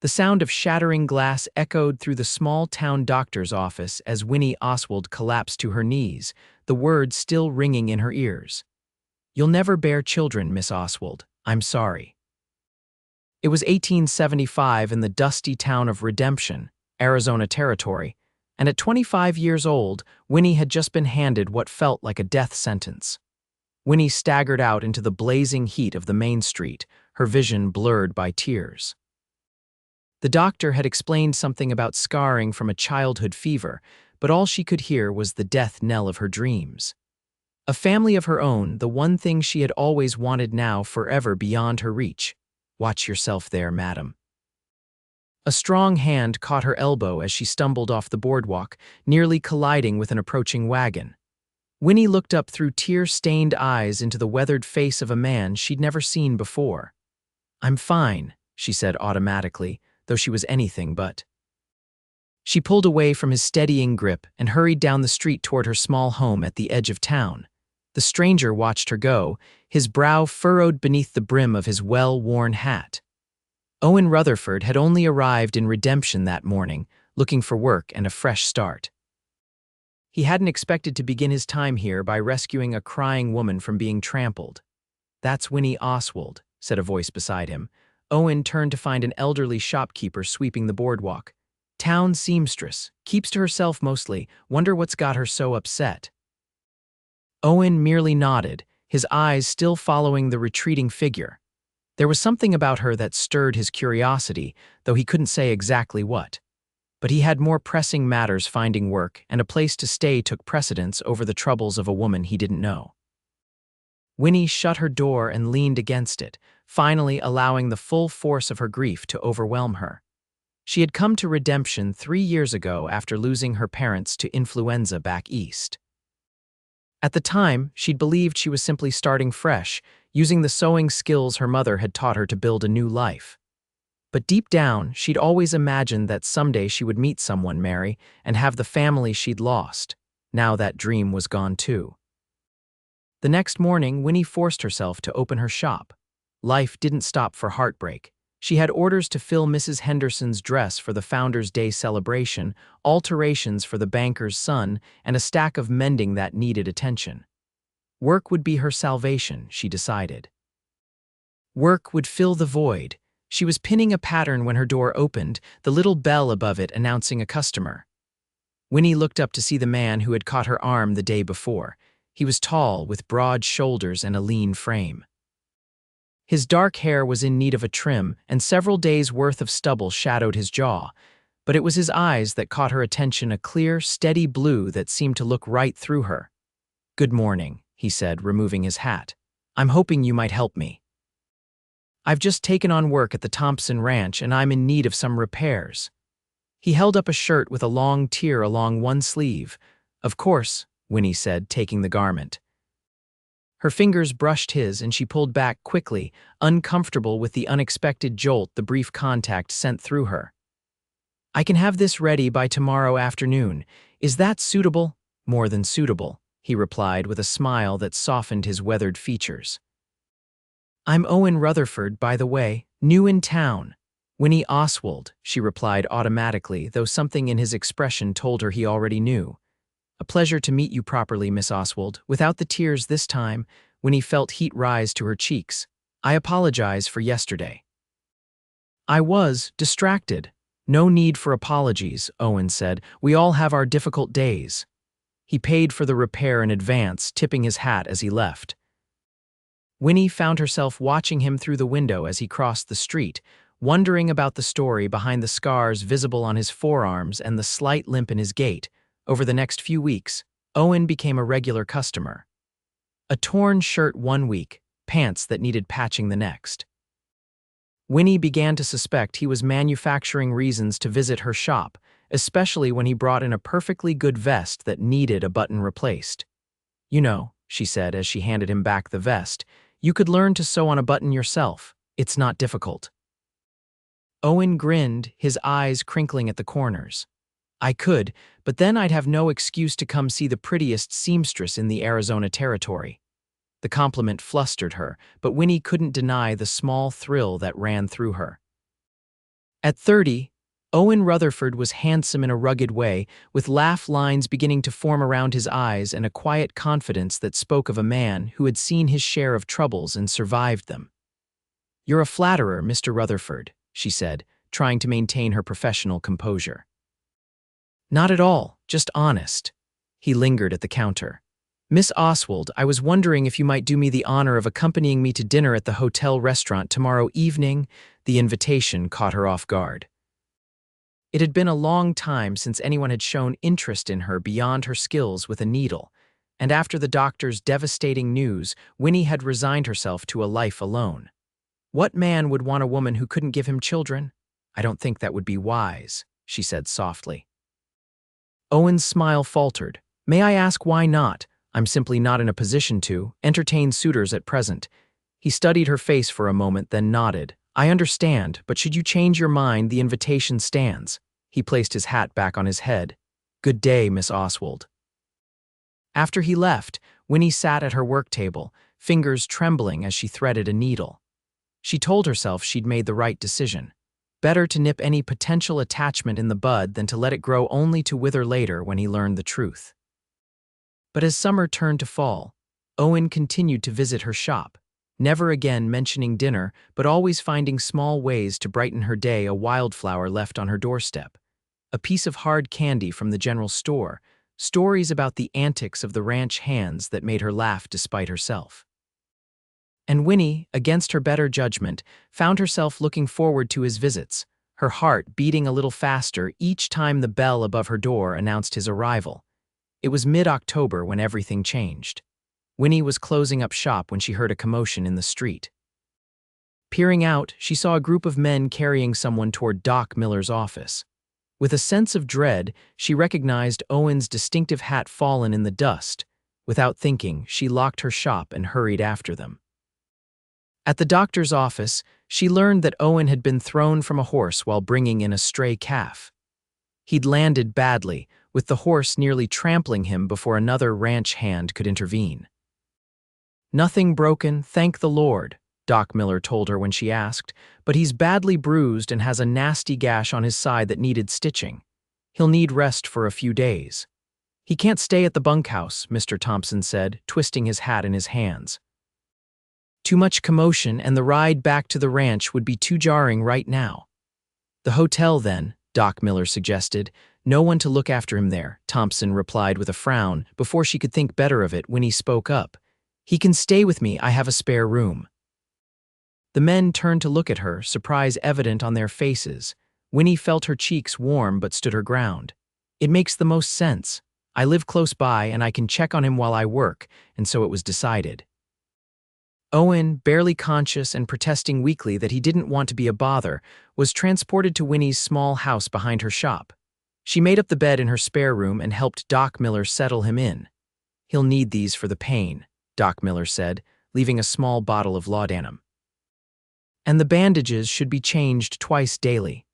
The sound of shattering glass echoed through the small-town doctor's office as Winnie Oswald collapsed to her knees, the words still ringing in her ears. "You'll never bear children, Miss Oswald. I'm sorry." It was 1875 in the dusty town of Redemption, Arizona Territory, and at 25 years old, Winnie had just been handed what felt like a death sentence. Winnie staggered out into the blazing heat of the main street, her vision blurred by tears. The doctor had explained something about scarring from a childhood fever, but all she could hear was the death knell of her dreams. A family of her own, the one thing she had always wanted, now forever beyond her reach. "Watch yourself there, madam." A strong hand caught her elbow as she stumbled off the boardwalk, nearly colliding with an approaching wagon. Winnie looked up through tear-stained eyes into the weathered face of a man she'd never seen before. "I'm fine," she said automatically, though she was anything but. She pulled away from his steadying grip and hurried down the street toward her small home at the edge of town. The stranger watched her go, his brow furrowed beneath the brim of his well-worn hat. Owen Rutherford had only arrived in Redemption that morning, looking for work and a fresh start. He hadn't expected to begin his time here by rescuing a crying woman from being trampled. "That's Winnie Oswald," said a voice beside him. Owen turned to find an elderly shopkeeper sweeping the boardwalk. "Town seamstress, keeps to herself mostly, wonder what's got her so upset." Owen merely nodded, his eyes still following the retreating figure. There was something about her that stirred his curiosity, though he couldn't say exactly what. But he had more pressing matters. Finding work and a place to stay took precedence over the troubles of a woman he didn't know. Winnie shut her door and leaned against it, finally allowing the full force of her grief to overwhelm her. She had come to Redemption 3 years ago after losing her parents to influenza back east. At the time, she'd believed she was simply starting fresh, using the sewing skills her mother had taught her to build a new life. But deep down, she'd always imagined that someday she would meet someone, marry, and have the family she'd lost. Now that dream was gone too. The next morning, Winnie forced herself to open her shop. Life didn't stop for heartbreak. She had orders to fill Mrs. Henderson's dress for the Founders' Day celebration, alterations for the banker's son, and a stack of mending that needed attention. Work would be her salvation, she decided. Work would fill the void. She was pinning a pattern when her door opened, the little bell above it announcing a customer. Winnie looked up to see the man who had caught her arm the day before. He was tall, with broad shoulders and a lean frame. His dark hair was in need of a trim, and several days' worth of stubble shadowed his jaw, but it was his eyes that caught her attention, a clear, steady blue that seemed to look right through her. "Good morning," he said, removing his hat. "I'm hoping you might help me. I've just taken on work at the Thompson Ranch, and I'm in need of some repairs." He held up a shirt with a long tear along one sleeve. "Of course," Winnie said, taking the garment. Her fingers brushed his, and she pulled back quickly, uncomfortable with the unexpected jolt the brief contact sent through her. "I can have this ready by tomorrow afternoon. Is that suitable?" "More than suitable," he replied with a smile that softened his weathered features. "I'm Owen Rutherford, by the way, new in town." "Winnie Oswald," she replied automatically, though something in his expression told her he already knew. "A pleasure to meet you properly, Miss Oswald," without the tears this time, when he felt heat rise to her cheeks. "I apologize for yesterday." "I was distracted." "No need for apologies," Owen said. "We all have our difficult days." He paid for the repair in advance, tipping his hat as he left. Winnie found herself watching him through the window as he crossed the street, wondering about the story behind the scars visible on his forearms and the slight limp in his gait. Over the next few weeks, Owen became a regular customer. A torn shirt one week, pants that needed patching the next. Winnie began to suspect he was manufacturing reasons to visit her shop, especially when he brought in a perfectly good vest that needed a button replaced. "You know," she said as she handed him back the vest, "you could learn to sew on a button yourself. It's not difficult." Owen grinned, his eyes crinkling at the corners. "I could, but then I'd have no excuse to come see the prettiest seamstress in the Arizona Territory." The compliment flustered her, but Winnie couldn't deny the small thrill that ran through her. At 30, Owen Rutherford was handsome in a rugged way, with laugh lines beginning to form around his eyes and a quiet confidence that spoke of a man who had seen his share of troubles and survived them. "You're a flatterer, Mr. Rutherford," she said, trying to maintain her professional composure. "Not at all, just honest." He lingered at the counter. "Miss Oswald, I was wondering if you might do me the honor of accompanying me to dinner at the hotel restaurant tomorrow evening." The invitation caught her off guard. It had been a long time since anyone had shown interest in her beyond her skills with a needle, and after the doctor's devastating news, Winnie had resigned herself to a life alone. What man would want a woman who couldn't give him children? "I don't think that would be wise," she said softly. Owen's smile faltered. "May I ask why not? I'm simply not in a position to entertain suitors at present." He studied her face for a moment, then nodded. "I understand, but should you change your mind, the invitation stands." He placed his hat back on his head. "Good day, Miss Oswald." After he left, Winnie sat at her work table, fingers trembling as she threaded a needle. She told herself she'd made the right decision. Better to nip any potential attachment in the bud than to let it grow only to wither later when he learned the truth. But as summer turned to fall, Owen continued to visit her shop, never again mentioning dinner, but always finding small ways to brighten her day: a wildflower left on her doorstep, a piece of hard candy from the general store, stories about the antics of the ranch hands that made her laugh despite herself. And Winnie, against her better judgment, found herself looking forward to his visits, her heart beating a little faster each time the bell above her door announced his arrival. It was mid-October when everything changed. Winnie was closing up shop when she heard a commotion in the street. Peering out, she saw a group of men carrying someone toward Doc Miller's office. With a sense of dread, she recognized Owen's distinctive hat fallen in the dust. Without thinking, she locked her shop and hurried after them. At the doctor's office, she learned that Owen had been thrown from a horse while bringing in a stray calf. He'd landed badly, with the horse nearly trampling him before another ranch hand could intervene. "Nothing broken, thank the Lord," Doc Miller told her when she asked, "but he's badly bruised and has a nasty gash on his side that needed stitching. He'll need rest for a few days." "He can't stay at the bunkhouse," Mr. Thompson said, twisting his hat in his hands. "Too much commotion, and the ride back to the ranch would be too jarring right now." "The hotel, then," Doc Miller suggested. "No one to look after him there," Thompson replied with a frown. Before she could think better of it, Winnie spoke up. "He can stay with me, I have a spare room." The men turned to look at her, surprise evident on their faces. Winnie felt her cheeks warm but stood her ground. "It makes the most sense. I live close by and I can check on him while I work," and so it was decided. Owen, barely conscious and protesting weakly that he didn't want to be a bother, was transported to Winnie's small house behind her shop. She made up the bed in her spare room and helped Doc Miller settle him in. "He'll need these for the pain," Doc Miller said, leaving a small bottle of laudanum. "And the bandages should be changed twice daily."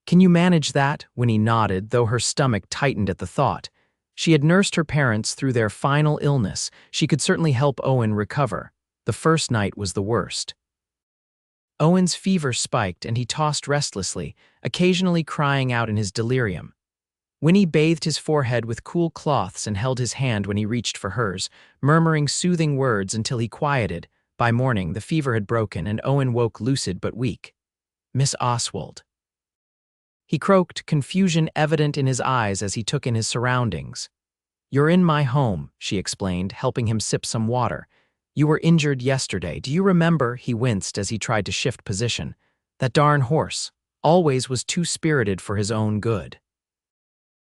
"Can you manage that?" Winnie nodded, though her stomach tightened at the thought. She had nursed her parents through their final illness. She could certainly help Owen recover. The first night was the worst. Owen's fever spiked and he tossed restlessly, occasionally crying out in his delirium. Winnie bathed his forehead with cool cloths and held his hand when he reached for hers, murmuring soothing words until he quieted. By morning, the fever had broken and Owen woke lucid but weak. "Miss Oswald." He croaked, confusion evident in his eyes as he took in his surroundings. "You're in my home," she explained, helping him sip some water. "You were injured yesterday. Do you remember?" He winced as he tried to shift position. "That darn horse always was too spirited for his own good."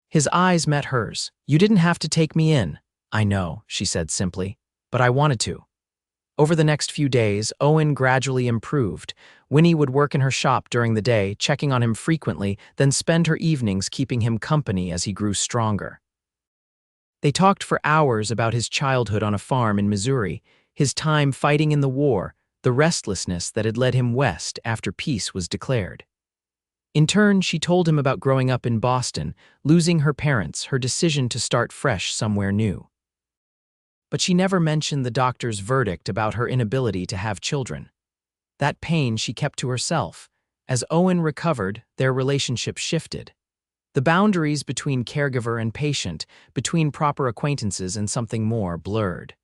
His eyes met hers. "You didn't have to take me in." "I know," she said simply, "but I wanted to." Over the next few days, Owen gradually improved. Winnie would work in her shop during the day, checking on him frequently, then spend her evenings keeping him company as he grew stronger. They talked for hours about his childhood on a farm in Missouri, his time fighting in the war, the restlessness that had led him west after peace was declared. In turn, she told him about growing up in Boston, losing her parents, her decision to start fresh somewhere new. But she never mentioned the doctor's verdict about her inability to have children. That pain she kept to herself, As Owen recovered, their relationship shifted. The boundaries between caregiver and patient, between proper acquaintances and something more, blurred.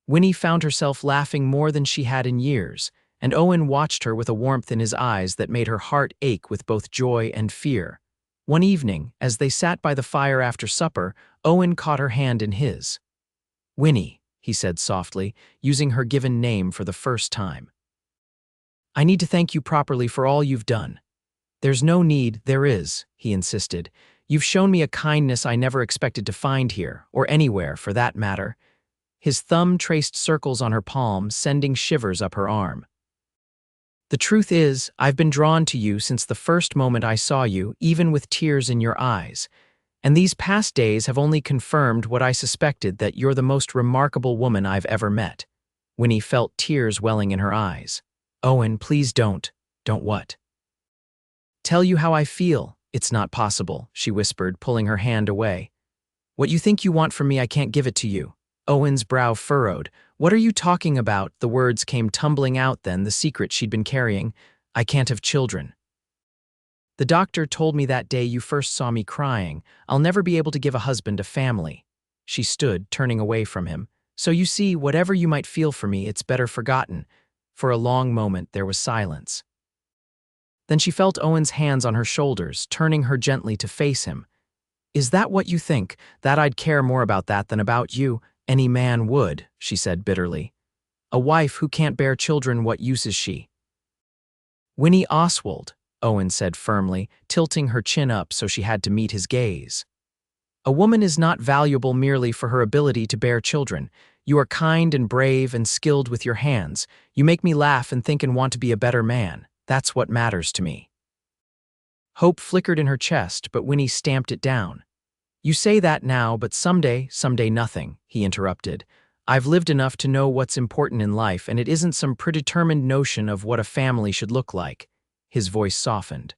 Winnie found herself laughing more than she had in years, and Owen watched her with a warmth in his eyes that made her heart ache with both joy and fear. One evening, as they sat by the fire after supper, Owen caught her hand in his. "Winnie," he said softly, using her given name for the first time. "I need to thank you properly for all you've done." "There's no need, there is," he insisted. "You've shown me a kindness I never expected to find here, or anywhere, for that matter." His thumb traced circles on her palm, sending shivers up her arm. "The truth is, I've been drawn to you since the first moment I saw you, even with tears in your eyes. And these past days have only confirmed what I suspected, that you're the most remarkable woman I've ever met." Winnie felt tears welling in her eyes. "Owen, please don't." "Don't what?" "Tell you how I feel. It's not possible," she whispered, pulling her hand away. "What you think you want from me, I can't give it to you." Owen's brow furrowed. "What are you talking about?" The words came tumbling out then, the secret she'd been carrying. "I can't have children. The doctor told me that day you first saw me crying, I'll never be able to give a husband a family." She stood, turning away from him. "So you see, whatever you might feel for me, it's better forgotten." For a long moment there was silence. Then she felt Owen's hands on her shoulders, turning her gently to face him. "Is that what you think? That I'd care more about that than about you? Any man would," she said bitterly. "A wife who can't bear children, what use is she?" "Winnie Oswald," Owen said firmly, tilting her chin up so she had to meet his gaze. "A woman is not valuable merely for her ability to bear children. You are kind and brave and skilled with your hands. You make me laugh and think and want to be a better man. That's what matters to me." Hope flickered in her chest, but Winnie stamped it down. "You say that now, but someday nothing," he interrupted. "I've lived enough to know what's important in life, and it isn't some predetermined notion of what a family should look like." His voice softened.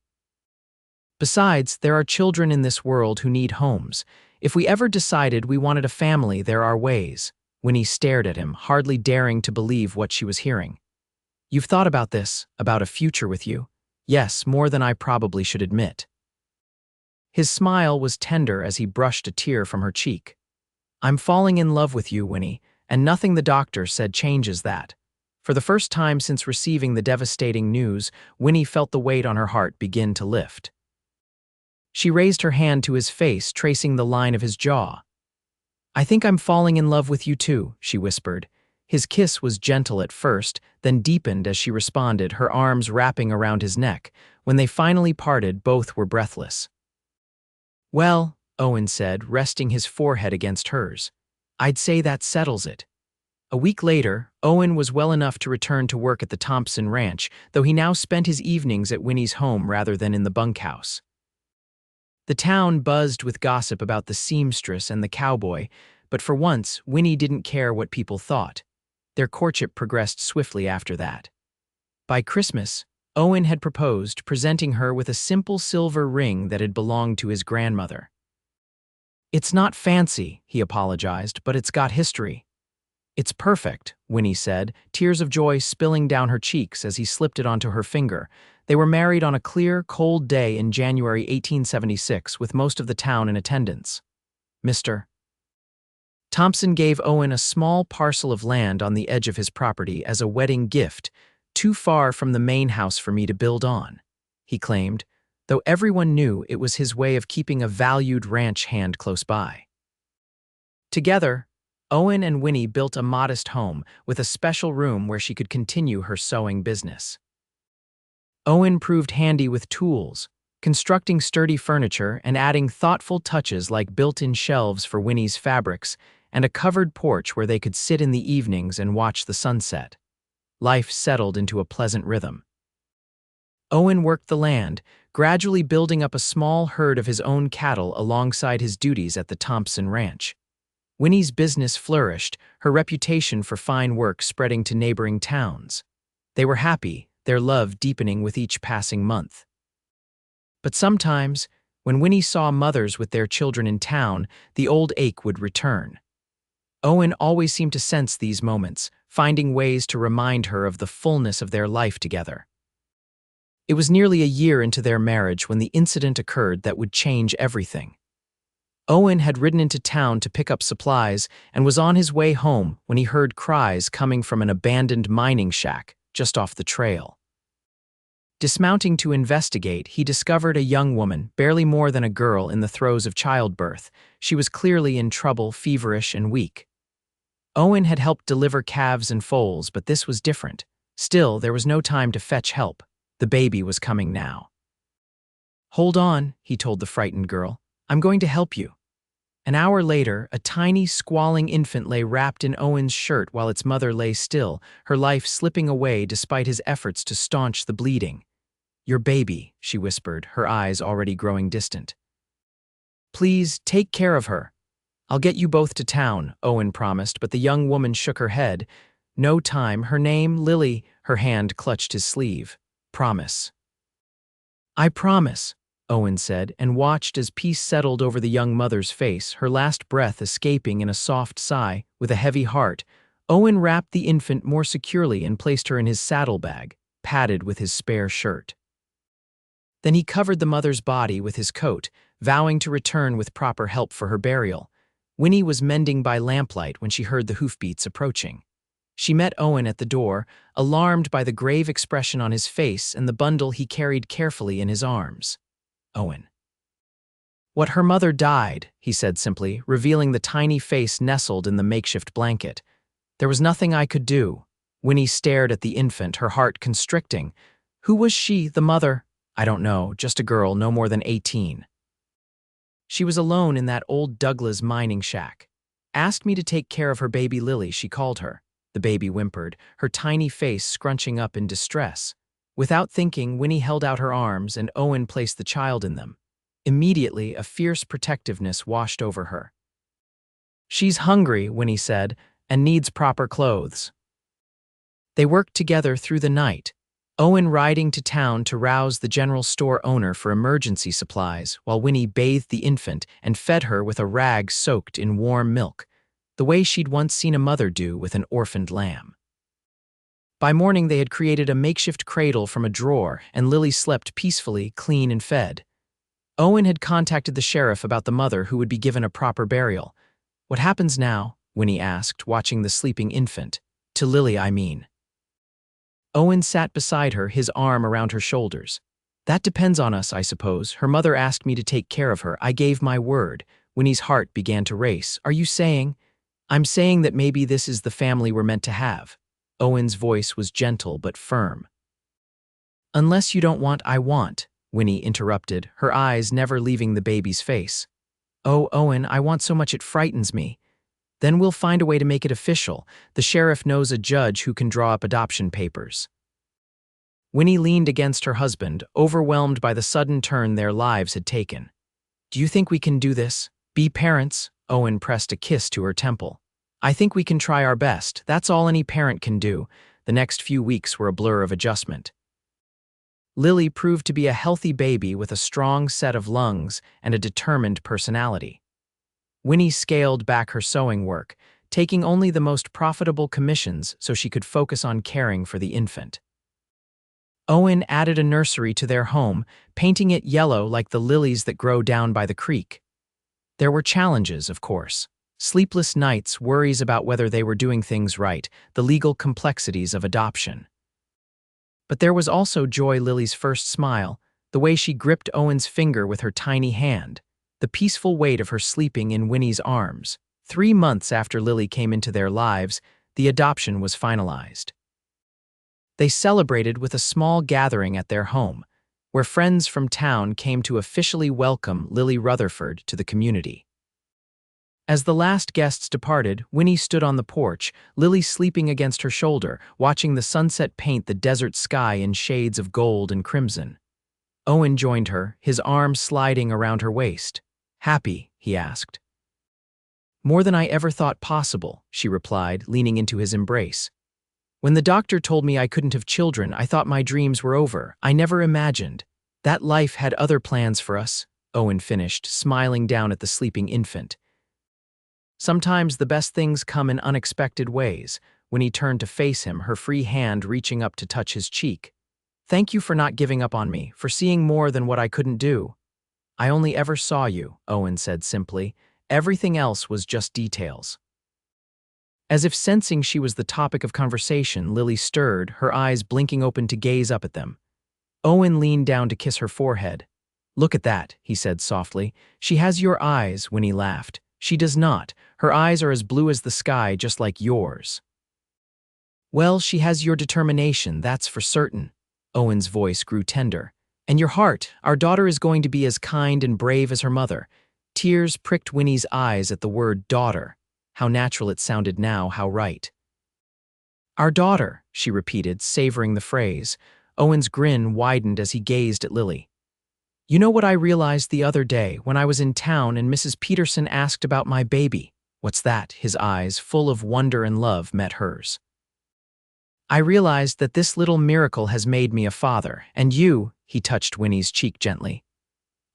"Besides, there are children in this world who need homes. If we ever decided we wanted a family, there are ways." Winnie stared at him, hardly daring to believe what she was hearing. "You've thought about this, about a future with you?" "Yes, more than I probably should admit." His smile was tender as he brushed a tear from her cheek. "I'm falling in love with you, Winnie, and nothing the doctor said changes that." For the first time since receiving the devastating news, Winnie felt the weight on her heart begin to lift. She raised her hand to his face, tracing the line of his jaw. "I think I'm falling in love with you too," she whispered. His kiss was gentle at first, then deepened as she responded, her arms wrapping around his neck. When they finally parted, both were breathless. "Well," Owen said, resting his forehead against hers, "I'd say that settles it." A week later, Owen was well enough to return to work at the Thompson Ranch, though he now spent his evenings at Winnie's home rather than in the bunkhouse. The town buzzed with gossip about the seamstress and the cowboy, but for once, Winnie didn't care what people thought. Their courtship progressed swiftly after that. By Christmas, Owen had proposed, presenting her with a simple silver ring that had belonged to his grandmother. "It's not fancy," he apologized, "but it's got history." "It's perfect," Winnie said, tears of joy spilling down her cheeks as he slipped it onto her finger. They were married on a clear, cold day in January 1876, with most of the town in attendance. Mr. Thompson gave Owen a small parcel of land on the edge of his property as a wedding gift, too far from the main house for me to build on, he claimed, though everyone knew it was his way of keeping a valued ranch hand close by. Together, Owen and Winnie built a modest home with a special room where she could continue her sewing business. Owen proved handy with tools, constructing sturdy furniture and adding thoughtful touches like built-in shelves for Winnie's fabrics and a covered porch where they could sit in the evenings and watch the sunset. Life settled into a pleasant rhythm. Owen worked the land, gradually building up a small herd of his own cattle alongside his duties at the Thompson Ranch. Winnie's business flourished, her reputation for fine work spreading to neighboring towns. They were happy, their love deepening with each passing month. But sometimes, when Winnie saw mothers with their children in town, the old ache would return. Owen always seemed to sense these moments, finding ways to remind her of the fullness of their life together. It was nearly a year into their marriage when the incident occurred that would change everything. Owen had ridden into town to pick up supplies and was on his way home when he heard cries coming from an abandoned mining shack just off the trail. Dismounting to investigate, he discovered a young woman, barely more than a girl, in the throes of childbirth. She was clearly in trouble, feverish and weak. Owen had helped deliver calves and foals, but this was different. Still, there was no time to fetch help. The baby was coming now. "Hold on," he told the frightened girl. "I'm going to help you." An hour later, a tiny, squalling infant lay wrapped in Owen's shirt while its mother lay still, her life slipping away despite his efforts to staunch the bleeding. "Your baby," she whispered, her eyes already growing distant. "Please, take care of her." "I'll get you both to town," Owen promised, but the young woman shook her head. "No time. Her name, Lily." Her hand clutched his sleeve. "Promise." "I promise," Owen said, and watched as peace settled over the young mother's face, her last breath escaping in a soft sigh. With a heavy heart, Owen wrapped the infant more securely and placed her in his saddlebag, padded with his spare shirt. Then he covered the mother's body with his coat, vowing to return with proper help for her burial. Winnie was mending by lamplight when she heard the hoofbeats approaching. She met Owen at the door, alarmed by the grave expression on his face and the bundle he carried carefully in his arms. "Owen." "What, her mother died," he said simply, revealing the tiny face nestled in the makeshift blanket. "There was nothing I could do." Winnie stared at the infant, her heart constricting. "Who was she, the mother?" "I don't know, just a girl, no more than 18. She was alone in that old Douglas mining shack. Asked me to take care of her baby Lily, she called her." The baby whimpered, her tiny face scrunching up in distress. Without thinking, Winnie held out her arms and Owen placed the child in them. Immediately, a fierce protectiveness washed over her. "She's hungry," Winnie said, "and needs proper clothes." They worked together through the night, Owen riding to town to rouse the general store owner for emergency supplies, while Winnie bathed the infant and fed her with a rag soaked in warm milk, the way she'd once seen a mother do with an orphaned lamb. By morning, they had created a makeshift cradle from a drawer, and Lily slept peacefully, clean and fed. Owen had contacted the sheriff about the mother, who would be given a proper burial. "What happens now?" Winnie asked, watching the sleeping infant. "To Lily, I mean." Owen sat beside her, his arm around her shoulders. "That depends on us, I suppose. Her mother asked me to take care of her. I gave my word." Winnie's heart began to race. "Are you saying?" "I'm saying that maybe this is the family we're meant to have." Owen's voice was gentle but firm. "Unless you don't want, I want," Winnie interrupted, her eyes never leaving the baby's face. "Oh, Owen, I want so much it frightens me." "Then we'll find a way to make it official. The sheriff knows a judge who can draw up adoption papers." Winnie leaned against her husband, overwhelmed by the sudden turn their lives had taken. "Do you think we can do this? Be parents?" Owen pressed a kiss to her temple. "I think we can try our best. That's all any parent can do." The next few weeks were a blur of adjustment. Lily proved to be a healthy baby with a strong set of lungs and a determined personality. Winnie scaled back her sewing work, taking only the most profitable commissions so she could focus on caring for the infant. Owen added a nursery to their home, painting it yellow like the lilies that grow down by the creek. There were challenges, of course. Sleepless nights, worries about whether they were doing things right, the legal complexities of adoption. But there was also joy. Lily's first smile, the way she gripped Owen's finger with her tiny hand, the peaceful weight of her sleeping in Winnie's arms. 3 months after Lily came into their lives, the adoption was finalized. They celebrated with a small gathering at their home, where friends from town came to officially welcome Lily Rutherford to the community. As the last guests departed, Winnie stood on the porch, Lily sleeping against her shoulder, watching the sunset paint the desert sky in shades of gold and crimson. Owen joined her, his arm sliding around her waist. "Happy?" he asked. "More than I ever thought possible," she replied, leaning into his embrace. "When the doctor told me I couldn't have children, I thought my dreams were over. I never imagined that life had other plans for us," Owen finished, smiling down at the sleeping infant. "Sometimes the best things come in unexpected ways." When he turned to face him, her free hand reaching up to touch his cheek. Thank you for not giving up on me, for seeing more than what I couldn't do. I only ever saw you, Owen said simply. Everything else was just details. As if sensing she was the topic of conversation, Lily stirred, her eyes blinking open to gaze up at them. Owen leaned down to kiss her forehead. Look at that, he said softly. She has your eyes, Winnie laughed. She does not. Her eyes are as blue as the sky, just like yours. Well, she has your determination, that's for certain. Owen's voice grew tender. And your heart, our daughter is going to be as kind and brave as her mother. Tears pricked Winnie's eyes at the word daughter. How natural it sounded now, how right. Our daughter, she repeated, savoring the phrase. Owen's grin widened as he gazed at Lily. You know what I realized the other day when I was in town and Mrs. Peterson asked about my baby? What's that? His eyes, full of wonder and love, met hers. I realized that this little miracle has made me a father, and you, he touched Winnie's cheek gently.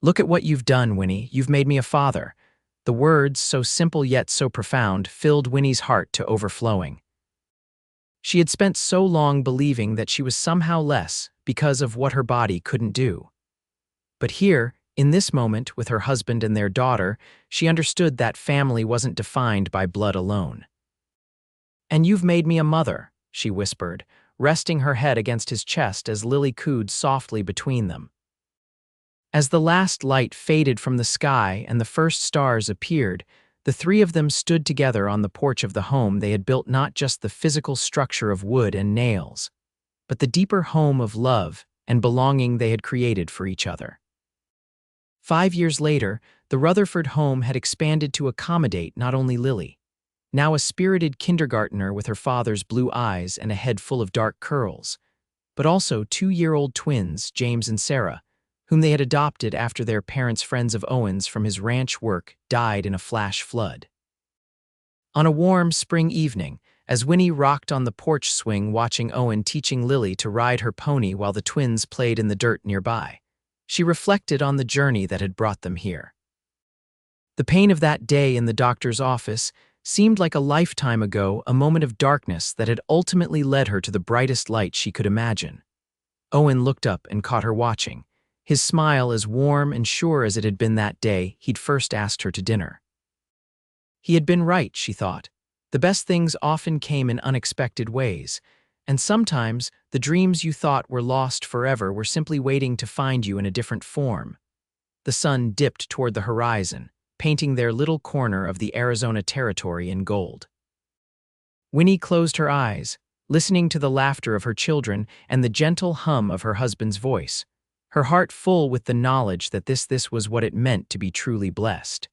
Look at what you've done, Winnie. You've made me a father. The words, so simple yet so profound, filled Winnie's heart to overflowing. She had spent so long believing that she was somehow less because of what her body couldn't do. But here, in this moment, with her husband and their daughter, she understood that family wasn't defined by blood alone. And you've made me a mother, she whispered, resting her head against his chest as Lily cooed softly between them. As the last light faded from the sky and the first stars appeared, the three of them stood together on the porch of the home they had built, not just the physical structure of wood and nails, but the deeper home of love and belonging they had created for each other. 5 years later, the Rutherford home had expanded to accommodate not only Lily, now a spirited kindergartner with her father's blue eyes and a head full of dark curls, but also 2-year-old twins, James and Sarah, whom they had adopted after their parents' friends of Owen's from his ranch work died in a flash flood. On a warm spring evening, as Winnie rocked on the porch swing watching Owen teaching Lily to ride her pony while the twins played in the dirt nearby, she reflected on the journey that had brought them here. The pain of that day in the doctor's office seemed like a lifetime ago, a moment of darkness that had ultimately led her to the brightest light she could imagine. Owen looked up and caught her watching, his smile as warm and sure as it had been that day he'd first asked her to dinner. He had been right, she thought. The best things often came in unexpected ways, and sometimes the dreams you thought were lost forever were simply waiting to find you in a different form. The sun dipped toward the horizon, painting their little corner of the Arizona territory in gold. Winnie closed her eyes, listening to the laughter of her children and the gentle hum of her husband's voice, her heart full with the knowledge that this was what it meant to be truly blessed.